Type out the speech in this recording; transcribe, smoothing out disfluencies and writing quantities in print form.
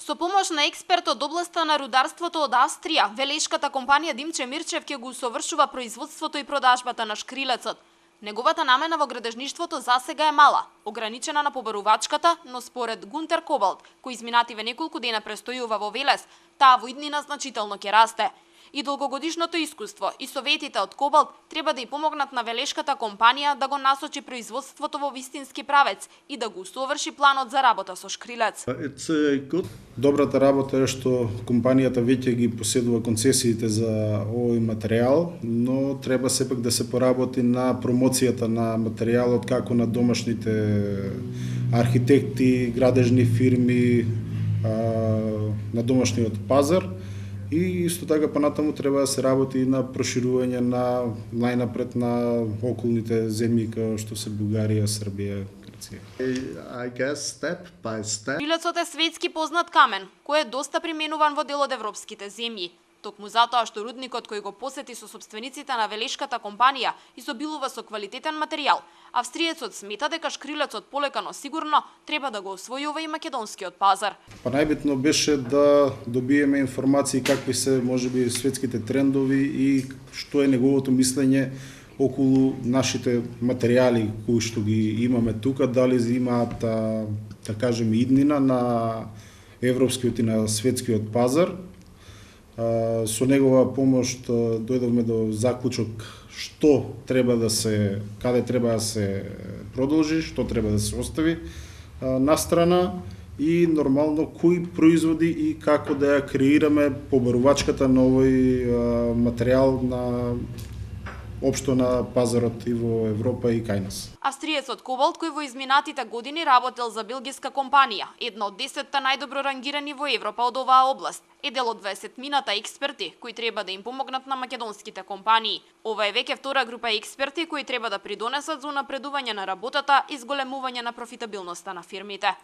Со помош на експерт од областа на рударството од Австрија, велешката компанија Димче Мирчев ќе го усовршува производството и продажбата на шкрилецот. Неговата намена во градежништвото засега е мала, ограничена на побарувачката, но според Гунтер Кобалт, кој изминативе неколку дена престојува во Велес, таа во иднина значително ќе расте. И долгогодишното искуство и советите од Кобалт треба да ја помогнат на велешката компанија да го насочи производството во вистински правец и да го усоврши планот за работа со шкрилец. Добрата работа е што компанијата веќе ги поседува концесиите за овој материјал, но треба сепак да се поработи на промоцијата на материјалот како на домашните архитекти, градежни фирми, на домашниот пазар. И исто така понатаму треба да се работи и на проширување на најнапред на околните земји како што се Бугарија, Србија, Грција. Шкрилецот е светски познат камен, кој е доста применуван во дел од европските земји. Токму затоа што рудникот кој го посети со сопствениците на велешката компанија изобилува со квалитетен материјал, австриецот смета дека шкрилецот полека но сигурно треба да го освојува и македонскиот пазар. Па најбитно беше да добиеме информации какви се можеби светските трендови и што е неговото мислење околу нашите материјали кои што ги имаме тука, дали имаат, да кажеме, иднина на европскиот и на светскиот пазар. Со негова помош дојдовме до заклучок што треба да се, каде треба да се продолжи, што треба да се остави на страна и нормално кои производи и како да ја креираме побарувачката на овој материјал на општо на пазарот и во Европа и кај нас. Австриецот Кобалт, кој во изминатите години работел за белгиска компанија, една од 10 најдобро рангирани во Европа од оваа област, е дел од 20-мината експерти кои треба да им помогнат на македонските компании. Ова е веќе втора група експерти кои треба да придонесат за унапредување на работата и зголемување на профитабилноста на фирмите.